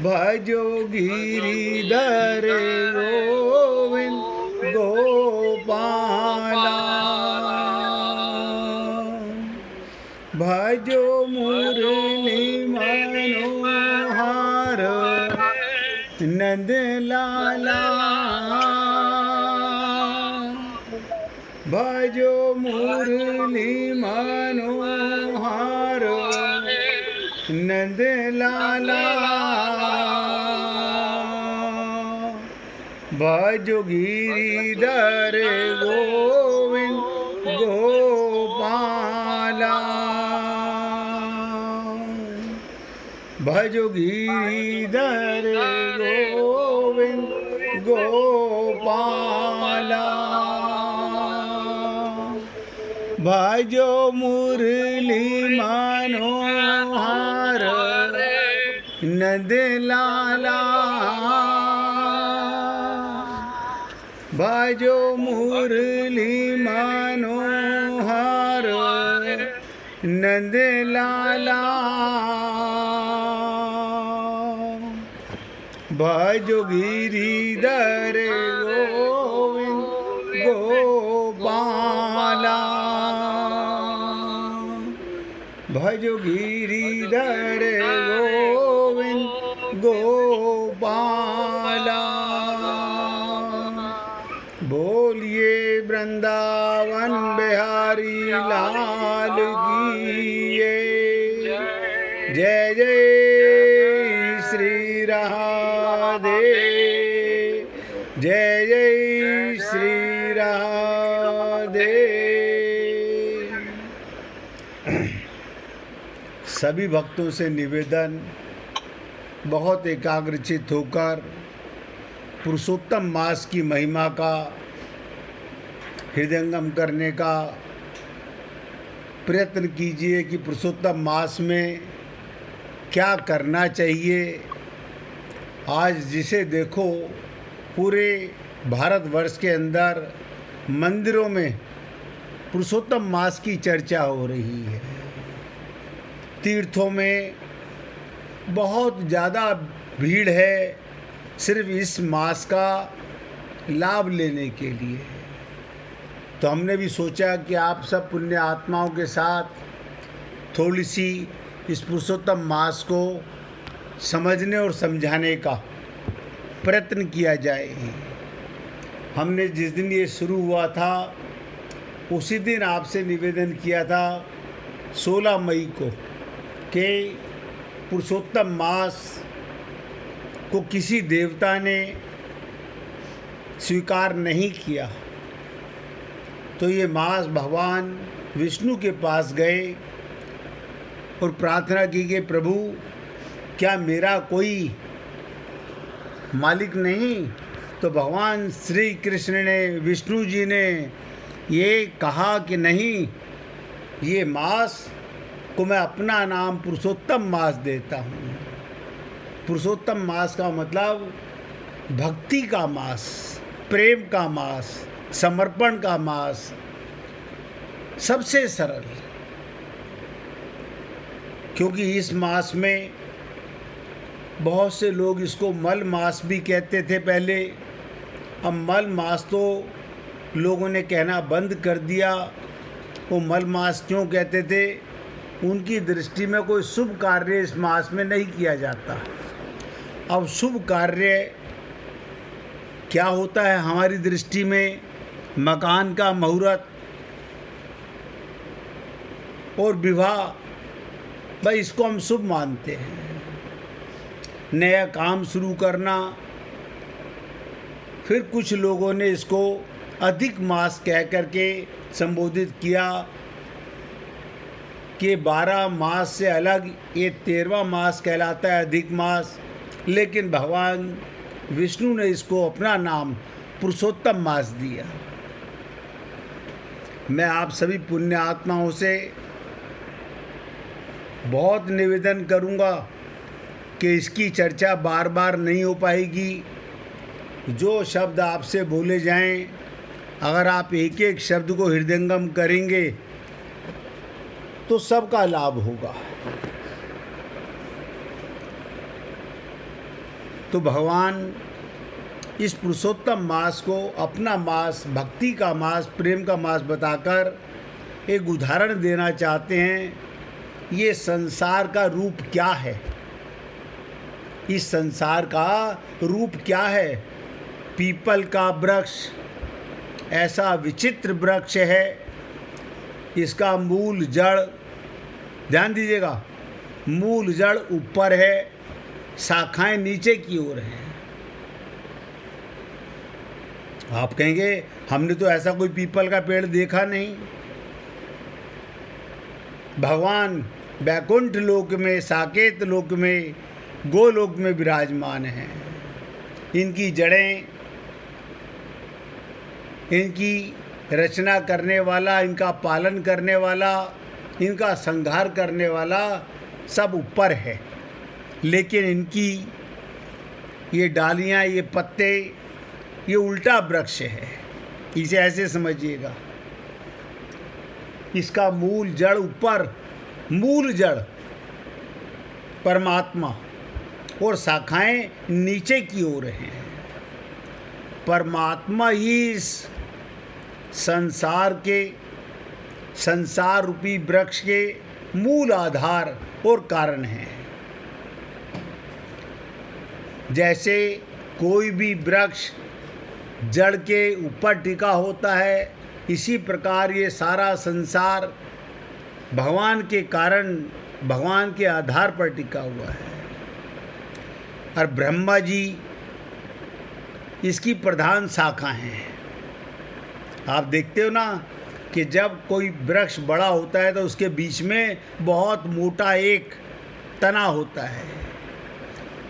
भजो गिरिधर गोविंद गोपाला, भजो मुरली मनोहर नंद लाला, भजो मुरली मनोहर नंद लाला, भजो गिरिधर गोविंद गोपाला, भजो गिरिधर गोविंद गोपाला, भजो मुरली मनोहर नंद लाला, भजो मुरली मनोहर नंद लाला, भजो गिरिधर गोविंद गोपाला, भजो गिरिधर गोविंद गोपाला। बोलिए वृंदावन बिहारी लाल की जय जय श्री राधे, जय जय श्री राधे। सभी भक्तों से निवेदन, बहुत एकाग्रचित होकर पुरुषोत्तम मास की महिमा का हृदयंगम करने का प्रयत्न कीजिए कि पुरुषोत्तम मास में क्या करना चाहिए। आज जिसे देखो पूरे भारतवर्ष के अंदर मंदिरों में पुरुषोत्तम मास की चर्चा हो रही है। तीर्थों में बहुत ज़्यादा भीड़ है सिर्फ इस मास का लाभ लेने के लिए। तो हमने भी सोचा कि आप सब पुण्य आत्माओं के साथ थोड़ी सी इस पुरुषोत्तम मास को समझने और समझाने का प्रयत्न किया जाए। हमने जिस दिन ये शुरू हुआ था उसी दिन आपसे निवेदन किया था 16 मई को कि पुरुषोत्तम मास को किसी देवता ने स्वीकार नहीं किया। तो ये मास भगवान विष्णु के पास गए और प्रार्थना की कि प्रभु क्या मेरा कोई मालिक नहीं। तो भगवान श्री कृष्ण ने, विष्णु जी ने ये कहा कि नहीं, ये मास को मैं अपना नाम पुरुषोत्तम मास देता हूँ। पुरुषोत्तम मास का मतलब भक्ति का मास, प्रेम का मास, समर्पण का मास, सबसे सरल। क्योंकि इस मास में बहुत से लोग इसको मल मास भी कहते थे पहले। अब मल मास तो लोगों ने कहना बंद कर दिया। वो मल मास क्यों कहते थे? उनकी दृष्टि में कोई शुभ कार्य इस मास में नहीं किया जाता। अब शुभ कार्य क्या होता है हमारी दृष्टि में? मकान का मुहूर्त और विवाह, भाई इसको हम शुभ मानते हैं। नया काम शुरू करना। फिर कुछ लोगों ने इसको अधिक मास कह करके संबोधित किया कि 12 मास से अलग ये 13वां मास कहलाता है, अधिक मास। लेकिन भगवान विष्णु ने इसको अपना नाम पुरुषोत्तम मास दिया। मैं आप सभी पुण्य आत्माओं से बहुत निवेदन करूंगा कि इसकी चर्चा बार बार नहीं हो पाएगी। जो शब्द आपसे बोले जाएं, अगर आप एक एक शब्द को हृदयंगम करेंगे तो सबका लाभ होगा। तो भगवान इस पुरुषोत्तम मास को अपना मास, भक्ति का मास, प्रेम का मास बताकर एक उदाहरण देना चाहते हैं। ये संसार का रूप क्या है, इस संसार का रूप क्या है। पीपल का वृक्ष ऐसा विचित्र वृक्ष है, इसका मूल जड़, ध्यान दीजिएगा, मूल जड़ ऊपर है, शाखाएं नीचे की ओर हैं। आप कहेंगे हमने तो ऐसा कोई पीपल का पेड़ देखा नहीं। भगवान वैकुंठ लोक में, साकेत लोक में, गोलोक में विराजमान हैं। इनकी जड़ें, इनकी रचना करने वाला, इनका पालन करने वाला, इनका संहार करने वाला सब ऊपर है, लेकिन इनकी ये डालियाँ, ये पत्ते, ये उल्टा वृक्ष है। इसे ऐसे समझिएगा, इसका मूल जड़ ऊपर, मूल जड़ परमात्मा और शाखाएं नीचे की ओर हैं। परमात्मा ही इस संसार के, संसार रूपी वृक्ष के मूल आधार और कारण हैं। जैसे कोई भी वृक्ष जड़ के ऊपर टिका होता है, इसी प्रकार ये सारा संसार भगवान के कारण, भगवान के आधार पर टिका हुआ है। और ब्रह्मा जी इसकी प्रधान शाखा हैं। आप देखते हो ना कि जब कोई वृक्ष बड़ा होता है तो उसके बीच में बहुत मोटा एक तना होता है,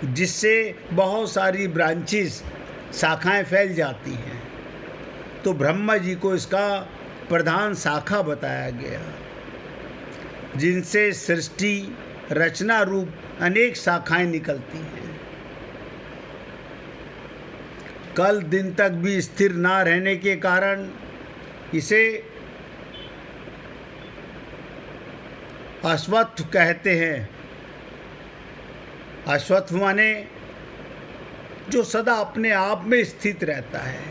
जिससे बहुत सारी ब्रांचेस, शाखाएं फैल जाती हैं। तो ब्रह्मा जी को इसका प्रधान शाखा बताया गया, जिनसे सृष्टि रचना रूप अनेक शाखाएं निकलती हैं। कल दिन तक भी स्थिर ना रहने के कारण इसे अश्वत्थ कहते हैं। अश्वत्थ माने जो सदा अपने आप में स्थित रहता है।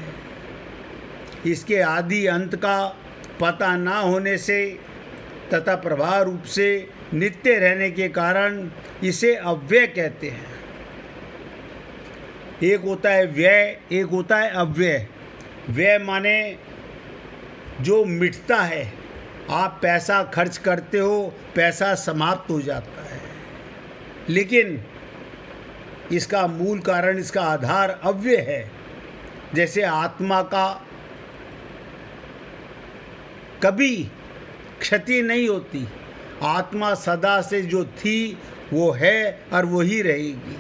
इसके आदि अंत का पता ना होने से तथा प्रभाव रूप से नित्य रहने के कारण इसे अव्यय कहते हैं। एक होता है व्यय, एक होता है अव्यय। व्यय माने जो मिटता है, आप पैसा खर्च करते हो, पैसा समाप्त हो जाता है, लेकिन इसका मूल कारण, इसका आधार अव्यय है। जैसे आत्मा का कभी क्षति नहीं होती, आत्मा सदा से जो थी वो है और वो ही रहेगी।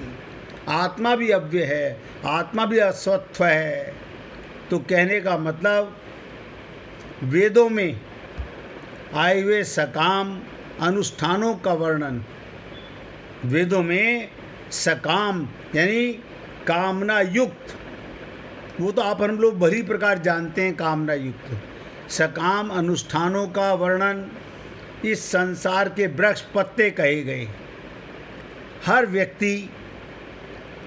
आत्मा भी अव्यय है, आत्मा भी अश्वत्थ है। तो कहने का मतलब वेदों में आए हुए सकाम अनुष्ठानों का वर्णन, वेदों में सकाम यानी कामना युक्त, वो तो आप हम लोग भली प्रकार जानते हैं, कामना युक्त सकाम अनुष्ठानों का वर्णन इस संसार के वृक्ष पत्ते कहे गए। हर व्यक्ति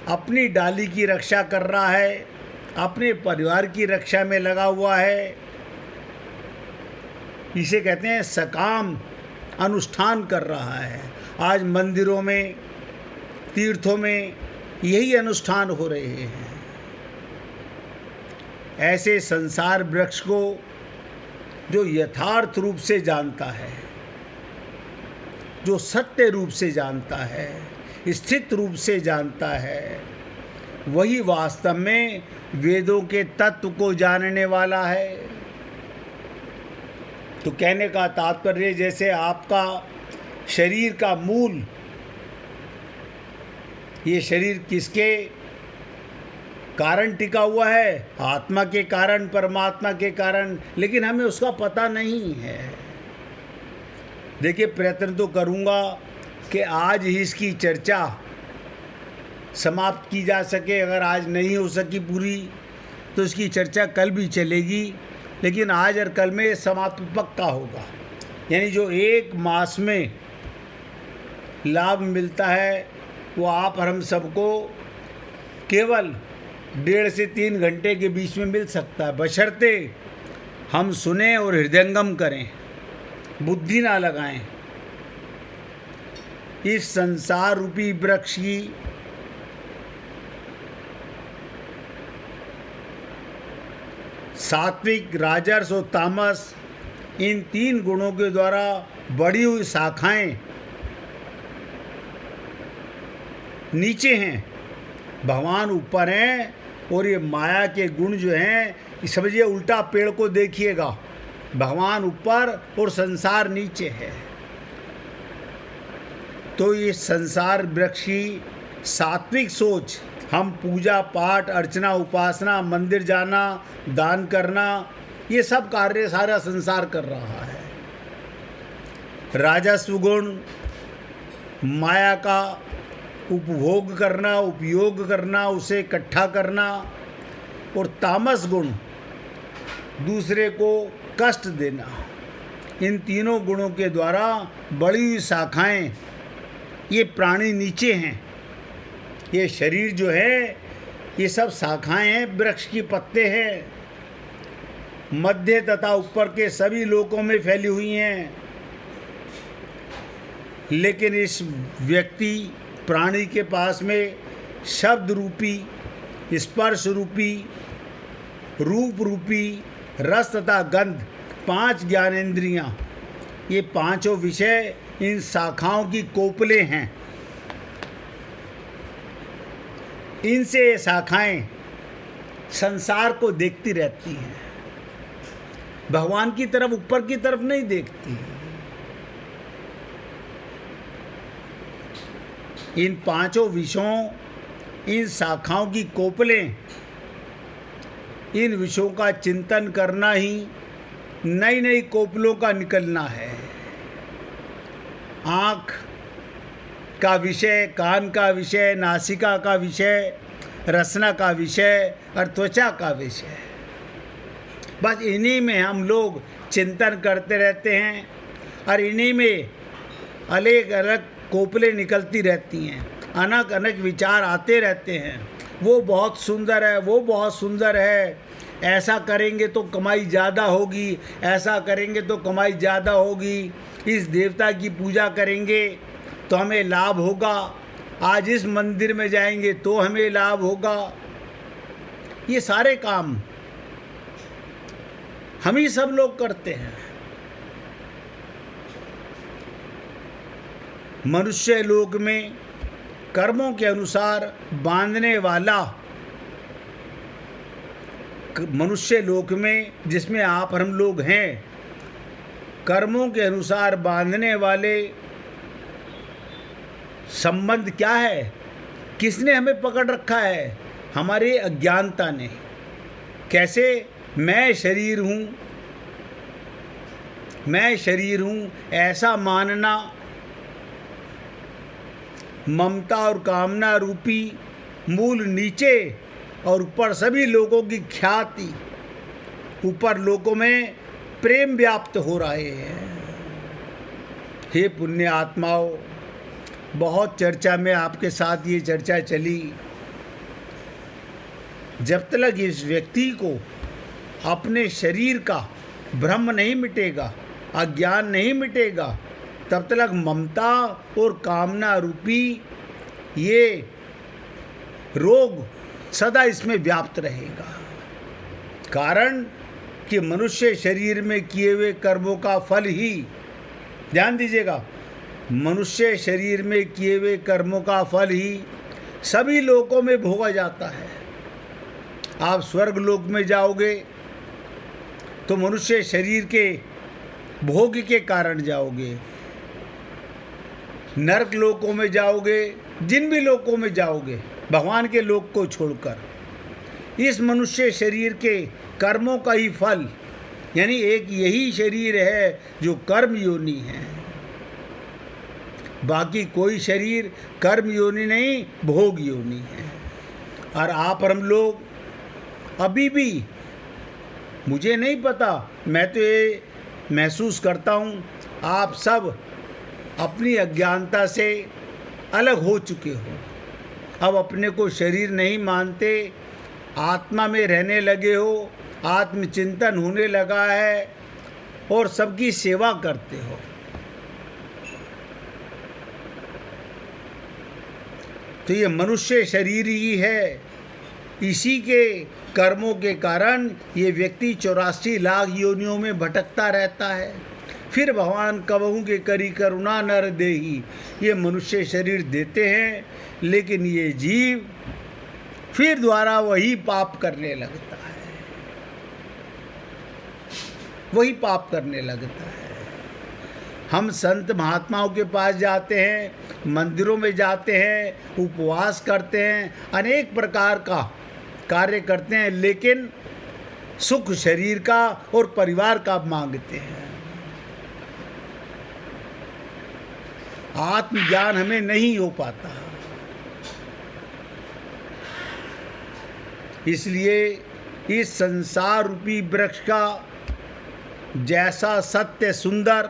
अपनी डाली की रक्षा कर रहा है, अपने परिवार की रक्षा में लगा हुआ है। इसे कहते हैं सकाम अनुष्ठान कर रहा है। आज मंदिरों में, तीर्थों में यही अनुष्ठान हो रहे हैं। ऐसे संसार वृक्ष को जो यथार्थ रूप से जानता है, जो सत्य रूप से जानता है, स्थित रूप से जानता है, वही वास्तव में वेदों के तत्व को जानने वाला है। तो कहने का तात्पर्य, जैसे आपका शरीर का मूल, ये शरीर किसके कारण टिका हुआ है? आत्मा के कारण, परमात्मा के कारण, लेकिन हमें उसका पता नहीं है। देखिए, प्रयत्न तो करूँगा कि आज ही इसकी चर्चा समाप्त की जा सके। अगर आज नहीं हो सकी पूरी तो इसकी चर्चा कल भी चलेगी, लेकिन आज और कल में समाप्त पक्का होगा। यानी जो एक मास में लाभ मिलता है वो आप और हम सबको केवल 1.5 से 3 घंटे के बीच में मिल सकता है, बशर्ते हम सुने और हृदयंगम करें, बुद्धि ना लगाएं। इस संसार रूपी वृक्ष की सात्विक, राजस और तामस, इन 3 गुणों के द्वारा बढ़ी हुई शाखाएं नीचे हैं, भगवान ऊपर हैं, और ये माया के गुण जो हैं, समझिए उल्टा पेड़ को देखिएगा, भगवान ऊपर और संसार नीचे है। तो ये संसार वृक्ष की सात्विक सोच, हम पूजा पाठ, अर्चना, उपासना, मंदिर जाना, दान करना, ये सब कार्य सारा संसार कर रहा है। राजस्व गुण, माया का उपभोग करना, उपयोग करना, उसे इकट्ठा करना, और तामस गुण, दूसरे को कष्ट देना। इन तीनों गुणों के द्वारा बड़ी हुई शाखाएं, ये प्राणी नीचे हैं, ये शरीर जो है ये सब शाखाएं हैं, वृक्ष की पत्ते हैं, मध्य तथा ऊपर के सभी लोकों में फैली हुई हैं। लेकिन इस व्यक्ति प्राणी के पास में शब्द रूपी, स्पर्श रूपी, रूप रूपी, रस तथा गंध, 5 ज्ञानेंद्रियां, ये पांचों विषय इन शाखाओं की कोपले हैं। इनसे ये शाखाएं संसार को देखती रहती हैं, भगवान की तरफ, ऊपर की तरफ नहीं देखती। इन पांचों विषयों, इन शाखाओं की कोपलें, इन विषयों का चिंतन करना ही नई नई कोपलों का निकलना है। आँख का विषय, कान का विषय, नासिका का विषय, रसना का विषय और त्वचा का विषय, बस इन्हीं में हम लोग चिंतन करते रहते हैं, और इन्हीं में अलग अलग कोपलें निकलती रहती हैं, अनेक अनेक विचार आते रहते हैं। वो बहुत सुंदर है, वो बहुत सुंदर है, ऐसा करेंगे तो कमाई ज़्यादा होगी, ऐसा करेंगे तो कमाई ज़्यादा होगी, इस देवता की पूजा करेंगे तो हमें लाभ होगा, आज इस मंदिर में जाएंगे तो हमें लाभ होगा। ये सारे काम हम ही सब लोग करते हैं। मनुष्य लोक में कर्मों के अनुसार बांधने वाला, मनुष्य लोक में जिसमें आप हम लोग हैं, कर्मों के अनुसार बांधने वाले संबंध क्या है? किसने हमें पकड़ रखा है? हमारी अज्ञानता ने। कैसे? मैं शरीर हूँ, मैं शरीर हूँ ऐसा मानना, ममता और कामना रूपी मूल नीचे, और ऊपर सभी लोगों की ख्याति, ऊपर लोगों में प्रेम व्याप्त हो रहे हैं। हे पुण्य आत्माओं, बहुत चर्चा में आपके साथ ये चर्चा चली, जब तक इस व्यक्ति को अपने शरीर का भ्रम नहीं मिटेगा, अज्ञान नहीं मिटेगा, तब तक ममता और कामना रूपी ये रोग सदा इसमें व्याप्त रहेगा। कारण कि मनुष्य शरीर में किए हुए कर्मों का फल ही, ध्यान दीजिएगा, मनुष्य शरीर में किए हुए कर्मों का फल ही सभी लोकों में भोगा जाता है। आप स्वर्ग लोक में जाओगे तो मनुष्य शरीर के भोग के कारण जाओगे, नरक लोकों में जाओगे, जिन भी लोकों में जाओगे भगवान के लोक को छोड़कर, इस मनुष्य शरीर के कर्मों का ही फल, यानी एक यही शरीर है जो कर्म योनि है, बाकी कोई शरीर कर्म योनि नहीं, भोग योनि है। और आप और हम लोग अभी भी, मुझे नहीं पता, मैं तो ये महसूस करता हूँ, आप सब अपनी अज्ञानता से अलग हो चुके हो, अब अपने को शरीर नहीं मानते, आत्मा में रहने लगे हो, आत्मचिंतन होने लगा है और सबकी सेवा करते हो। तो ये मनुष्य शरीर ही है। इसी के कर्मों के कारण ये व्यक्ति 84 लाख योनियों में भटकता रहता है। फिर भगवान कबहू के करी करुणा नर देही, ये मनुष्य शरीर देते हैं, लेकिन ये जीव फिर द्वारा वही पाप करने लगता है, वही पाप करने लगता है। हम संत महात्माओं के पास जाते हैं, मंदिरों में जाते हैं, उपवास करते हैं, अनेक प्रकार का कार्य करते हैं, लेकिन सुख शरीर का और परिवार का मांगते हैं। आत्मज्ञान हमें नहीं हो पाता। इसलिए इस संसार रूपी वृक्ष का जैसा सत्य सुंदर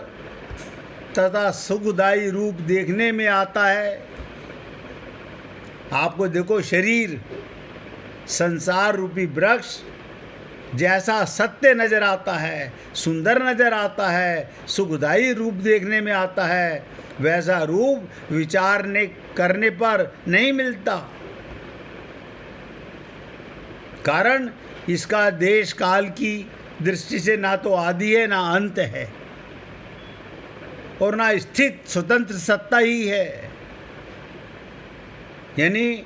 तथा सुखदायी रूप देखने में आता है, आपको देखो, शरीर संसार रूपी वृक्ष जैसा सत्य नजर आता है, सुंदर नजर आता है, सुखदायी रूप देखने में आता है, वैसा रूप विचारने करने पर नहीं मिलता। कारण इसका देश काल की दृष्टि से ना तो आदि है ना अंत है, और ना स्थित स्वतंत्र सत्ता ही है। यानी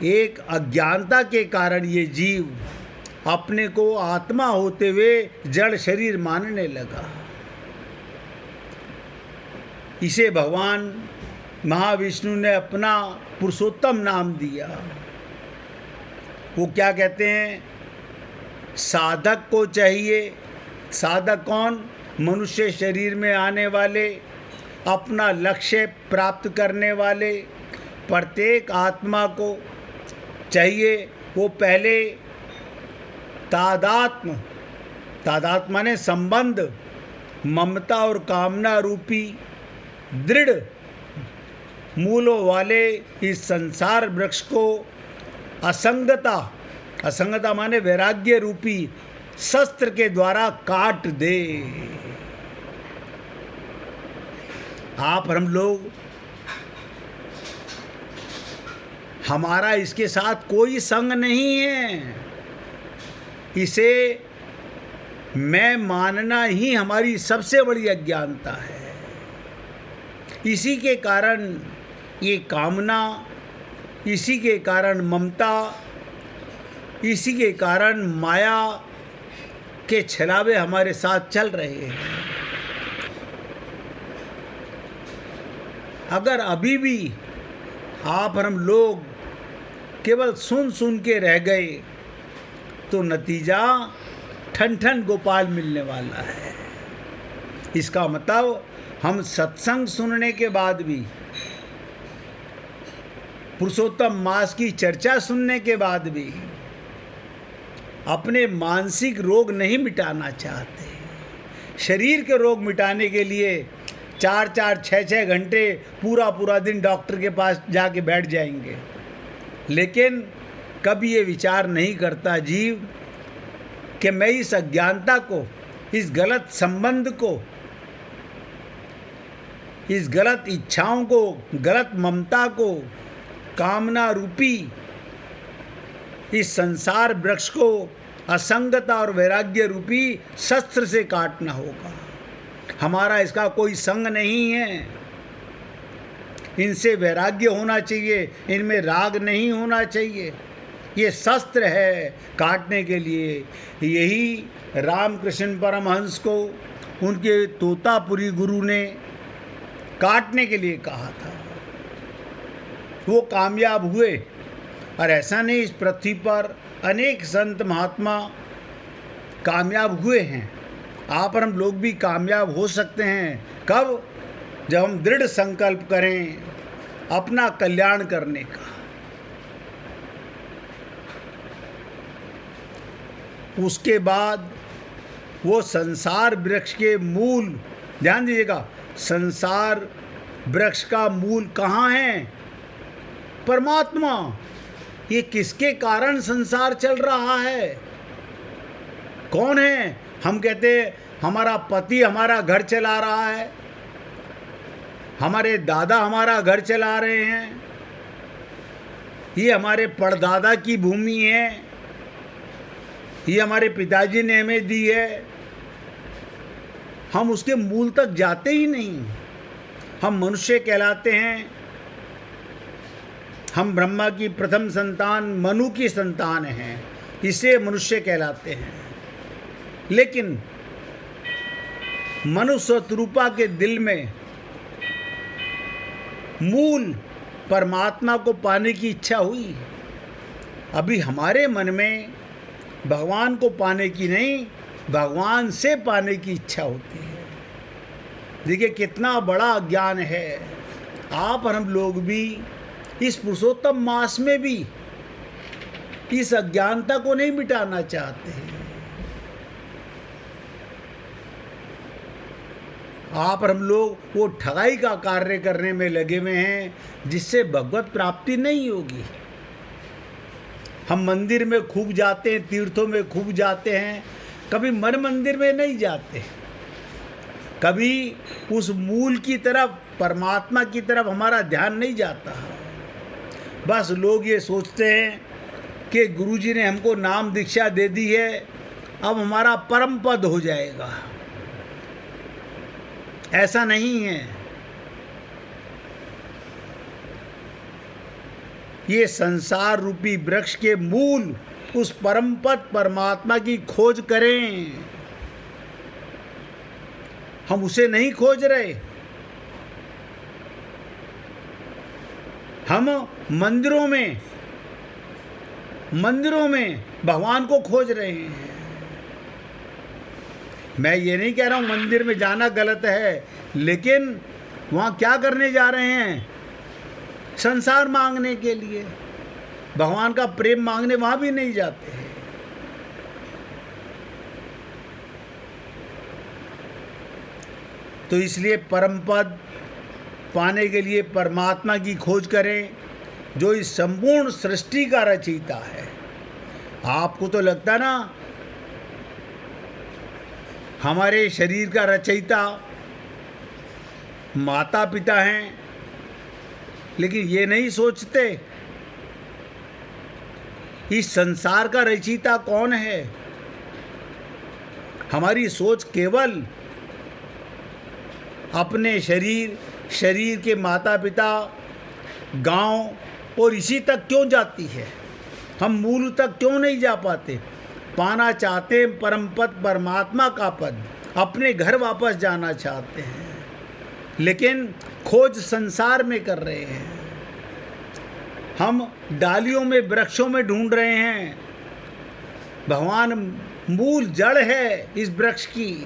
एक अज्ञानता के कारण ये जीव अपने को आत्मा होते हुए जड़ शरीर मानने लगा। इसे भगवान महाविष्णु ने अपना पुरुषोत्तम नाम दिया। वो क्या कहते हैं? साधक को चाहिए, साधक कौन? मनुष्य शरीर में आने वाले, अपना लक्ष्य प्राप्त करने वाले प्रत्येक आत्मा को चाहिए वो पहले तादात्म माने संबंध, ममता और कामना रूपी दृढ़ मूलों वाले इस संसार वृक्ष को असंगता माने वैराग्य रूपी शस्त्र के द्वारा काट दे। आप और हम लोग, हमारा इसके साथ कोई संग नहीं है। इसे मैं मानना ही हमारी सबसे बड़ी अज्ञानता है। इसी के कारण ये कामना, इसी के कारण ममता, इसी के कारण माया के छलावे हमारे साथ चल रहे हैं। अगर अभी भी आप और हम लोग केवल सुन सुन के रह गए तो नतीजा ठन ठन गोपाल मिलने वाला है। इसका मतलब हम सत्संग सुनने के बाद भी, पुरुषोत्तम मास की चर्चा सुनने के बाद भी अपने मानसिक रोग नहीं मिटाना चाहते। शरीर के रोग मिटाने के लिए 4-4, 6-6 घंटे पूरा दिन डॉक्टर के पास जाके बैठ जाएंगे, लेकिन कभी ये विचार नहीं करता जीव कि मैं इस अज्ञानता को, इस गलत संबंध को, इस गलत इच्छाओं को, गलत ममता को, कामना रूपी इस संसार वृक्ष को असंगता और वैराग्य रूपी शस्त्र से काटना होगा। हमारा इसका कोई संग नहीं है। इनसे वैराग्य होना चाहिए, इनमें राग नहीं होना चाहिए। ये शस्त्र है काटने के लिए। यही रामकृष्ण परमहंस को उनके तोतापुरी गुरु ने काटने के लिए कहा था। वो कामयाब हुए। और ऐसा नहीं, इस पृथ्वी पर अनेक संत महात्मा कामयाब हुए हैं। आप और हम लोग भी कामयाब हो सकते हैं। कब? जब हम दृढ़ संकल्प करें अपना कल्याण करने का। उसके बाद वो संसार वृक्ष के मूल, ध्यान दीजिएगा, संसार वृक्ष का मूल कहाँ है? परमात्मा। ये किसके कारण संसार चल रहा है? कौन है? हम कहते हैं हमारा पति हमारा घर चला रहा है, हमारे दादा हमारा घर चला रहे हैं, ये हमारे परदादा की भूमि है, ये हमारे पिताजी ने हमें दी है। हम उसके मूल तक जाते ही नहीं। हम मनुष्य कहलाते हैं। हम ब्रह्मा की प्रथम संतान मनु की संतान हैं, इसे मनुष्य कहलाते हैं। लेकिन मनुष्य स्वरूपा के दिल में मूल परमात्मा को पाने की इच्छा हुई। अभी हमारे मन में भगवान को पाने की नहीं, भगवान से पाने की इच्छा होती है। देखिए कितना बड़ा अज्ञान है। आप और हम लोग भी इस पुरुषोत्तम मास में भी इस अज्ञानता को नहीं मिटाना चाहते हैं। आप और हम लोग वो ठगाई का कार्य करने में लगे हुए हैं, जिससे भगवत प्राप्ति नहीं होगी। हम मंदिर में खूब जाते हैं, तीर्थों में खूब जाते हैं, कभी मन मंदिर में नहीं जाते, कभी उस मूल की तरफ, परमात्मा की तरफ हमारा ध्यान नहीं जाता। बस लोग ये सोचते हैं कि गुरुजी ने हमको नाम दीक्षा दे दी है, अब हमारा परम पद हो जाएगा। ऐसा नहीं है। ये संसार रूपी वृक्ष के मूल उस परम पद परमात्मा की खोज करें। हम उसे नहीं खोज रहे। हम मंदिरों में भगवान को खोज रहे हैं। मैं ये नहीं कह रहा हूँ मंदिर में जाना गलत है, लेकिन वहाँ क्या करने जा रहे हैं? संसार मांगने के लिए। भगवान का प्रेम मांगने वहाँ भी नहीं जाते हैं। तो इसलिए परम पद पाने के लिए परमात्मा की खोज करें, जो इस संपूर्ण सृष्टि का रचयिता है। आपको तो लगता ना हमारे शरीर का रचयिता माता पिता हैं, लेकिन ये नहीं सोचते इस संसार का रचयिता कौन है। हमारी सोच केवल अपने शरीर के माता पिता, गांव और इसी तक क्यों जाती है? हम मूल तक क्यों नहीं जा पाते? पाना चाहते हैं परम पद, परमात्मा का पद, अपने घर वापस जाना चाहते हैं, लेकिन खोज संसार में कर रहे हैं। हम डालियों में, वृक्षों में ढूंढ रहे हैं। भगवान मूल जड़ है इस वृक्ष की,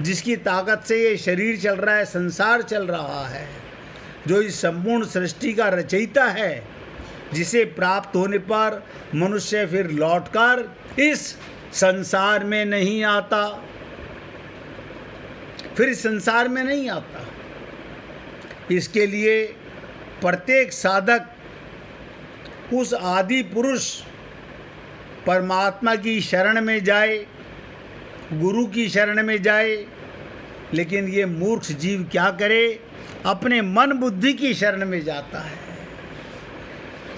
जिसकी ताकत से ये शरीर चल रहा है, संसार चल रहा है, जो इस संपूर्ण सृष्टि का रचयिता है, जिसे प्राप्त होने पर मनुष्य फिर लौटकर इस संसार में नहीं आता, फिर इस संसार में नहीं आता। इसके लिए प्रत्येक साधक उस आदि पुरुष परमात्मा की शरण में जाए, गुरु की शरण में जाए। लेकिन ये मूर्ख जीव क्या करे? अपने मन बुद्धि की शरण में जाता है।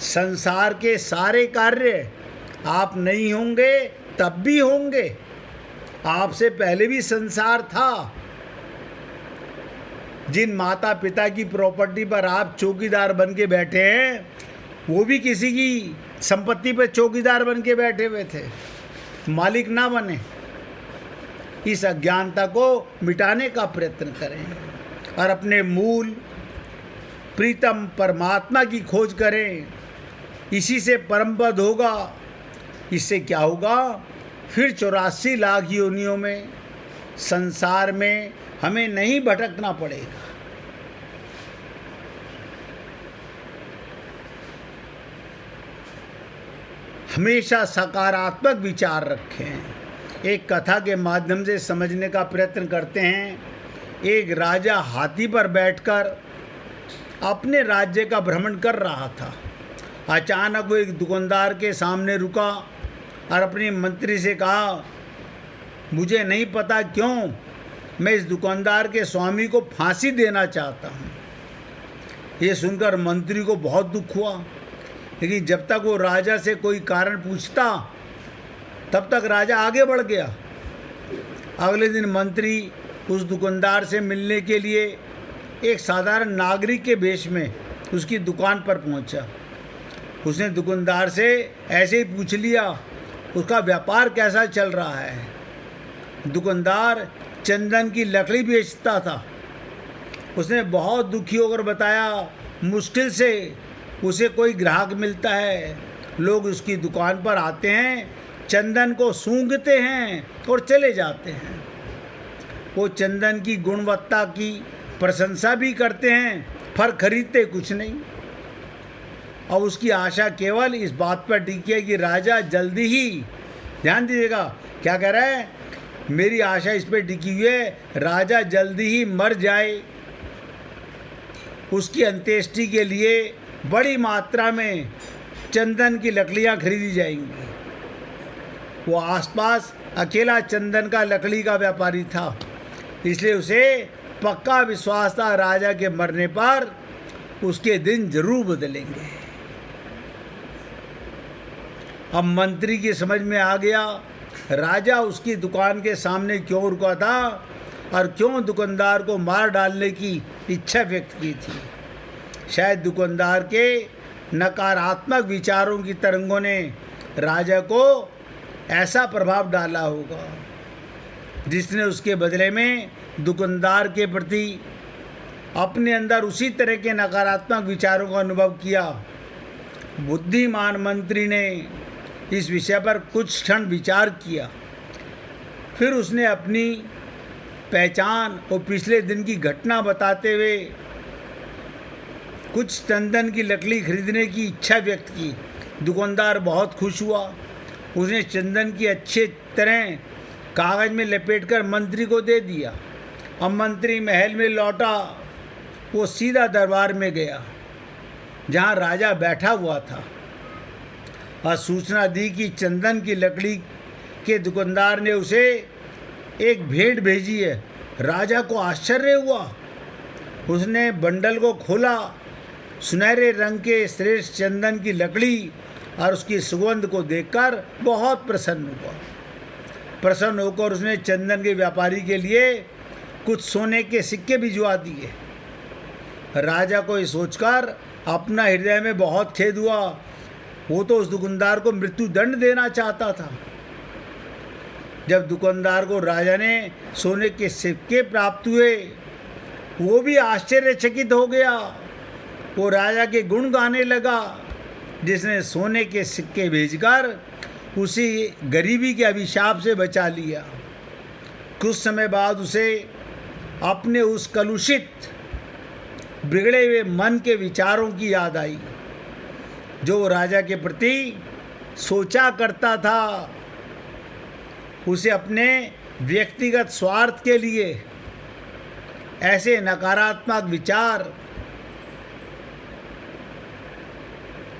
संसार के सारे कार्य आप नहीं होंगे तब भी होंगे। आपसे पहले भी संसार था। जिन माता पिता की प्रॉपर्टी पर आप चौकीदार बन के बैठे हैं, वो भी किसी की संपत्ति पर चौकीदार बन के बैठे हुए थे, मालिक ना बने। इस अज्ञानता को मिटाने का प्रयत्न करें और अपने मूल प्रीतम परमात्मा की खोज करें। इसी से परम पद होगा। इससे क्या होगा? फिर 84 लाख योनियों में संसार में हमें नहीं भटकना पड़ेगा। हमेशा सकारात्मक विचार रखें। एक कथा के माध्यम से समझने का प्रयत्न करते हैं। एक राजा हाथी पर बैठकर अपने राज्य का भ्रमण कर रहा था। अचानक वो एक दुकानदार के सामने रुका और अपने मंत्री से कहा, मुझे नहीं पता क्यों मैं इस दुकानदार के स्वामी को फांसी देना चाहता हूँ। ये सुनकर मंत्री को बहुत दुख हुआ, लेकिन जब तक वो राजा से कोई कारण पूछता तब तक राजा आगे बढ़ गया। अगले दिन मंत्री उस दुकानदार से मिलने के लिए एक साधारण नागरिक के वेश में उसकी दुकान पर पहुंचा। उसने दुकानदार से ऐसे ही पूछ लिया, उसका व्यापार कैसा चल रहा है। दुकानदार चंदन की लकड़ी बेचता था। उसने बहुत दुखी होकर बताया, मुश्किल से उसे कोई ग्राहक मिलता है। लोग उसकी दुकान पर आते हैं, चंदन को सूंघते हैं और चले जाते हैं। वो चंदन की गुणवत्ता की प्रशंसा भी करते हैं, पर खरीदते कुछ नहीं। और उसकी आशा केवल इस बात पर टिकी है कि राजा जल्दी ही, ध्यान दीजिएगा क्या कह रहा है, मेरी आशा इस पर टिकी हुई है, राजा जल्दी ही मर जाए। उसकी अंत्येष्टि के लिए बड़ी मात्रा में चंदन की लकड़ियाँ खरीदी जाएंगी। वो आसपास अकेला चंदन का लकड़ी का व्यापारी था, इसलिए उसे पक्का विश्वास था राजा के मरने पर उसके दिन जरूर बदलेंगे। अब मंत्री की समझ में आ गया राजा उसकी दुकान के सामने क्यों रुका था और क्यों दुकानदार को मार डालने की इच्छा व्यक्त की थी। शायद दुकानदार के नकारात्मक विचारों की तरंगों ने राजा को ऐसा प्रभाव डाला होगा जिसने उसके बदले में दुकानदार के प्रति अपने अंदर उसी तरह के नकारात्मक विचारों का अनुभव किया। बुद्धिमान मंत्री ने इस विषय पर कुछ क्षण विचार किया, फिर उसने अपनी पहचान और पिछले दिन की घटना बताते हुए कुछ चंदन की लकड़ी खरीदने की इच्छा व्यक्त की। दुकानदार बहुत खुश हुआ। उसने चंदन की अच्छे तरह कागज में लपेटकर मंत्री को दे दिया। अब मंत्री महल में लौटा। वो सीधा दरबार में गया जहाँ राजा बैठा हुआ था और सूचना दी कि चंदन की लकड़ी के दुकानदार ने उसे एक भेंट भेजी है। राजा को आश्चर्य हुआ। उसने बंडल को खोला। सुनहरे रंग के श्रेष्ठ चंदन की लकड़ी और उसकी सुगंध को देखकर बहुत प्रसन्न हुआ। प्रसन्न होकर उसने चंदन के व्यापारी के लिए कुछ सोने के सिक्के भिजवा दिए। राजा को ये सोचकर अपना हृदय में बहुत खेद हुआ। वो तो उस दुकानदार को मृत्यु दंड देना चाहता था। जब दुकानदार को राजा ने सोने के सिक्के प्राप्त हुए, वो भी आश्चर्यचकित हो गया। वो राजा के गुण गाने लगा, जिसने सोने के सिक्के भेजकर उसी गरीबी के अभिशाप से बचा लिया। कुछ समय बाद उसे अपने उस कलुषित बिगड़े हुए मन के विचारों की याद आई जो राजा के प्रति सोचा करता था। उसे अपने व्यक्तिगत स्वार्थ के लिए ऐसे नकारात्मक विचार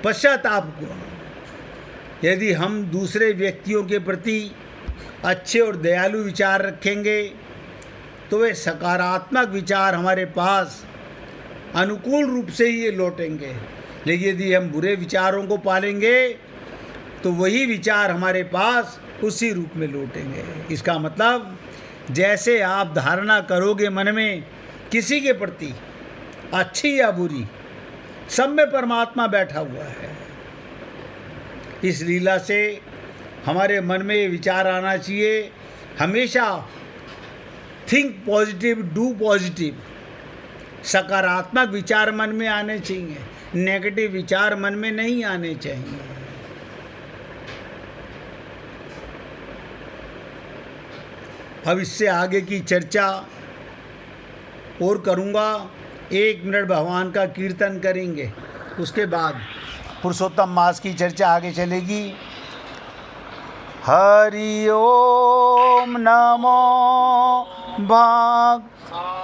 पश्चाताप हुआ। यदि हम दूसरे व्यक्तियों के प्रति अच्छे और दयालु विचार रखेंगे तो वे सकारात्मक विचार हमारे पास अनुकूल रूप से ही ये लौटेंगे। लेकिन यदि हम बुरे विचारों को पालेंगे तो वही विचार हमारे पास उसी रूप में लौटेंगे। इसका मतलब जैसे आप धारणा करोगे मन में किसी के प्रति, अच्छी या बुरी, सब में परमात्मा बैठा हुआ है। इस लीला से हमारे मन में ये विचार आना चाहिए, हमेशा थिंक पॉजिटिव, डू पॉजिटिव। सकारात्मक विचार मन में आने चाहिए, नेगेटिव विचार मन में नहीं आने चाहिए। अब इससे आगे की चर्चा और करूँगा। 1 मिनट भगवान का कीर्तन करेंगे, उसके बाद पुरुषोत्तम मास की चर्चा आगे चलेगी। हरि ओम नमो भगवान।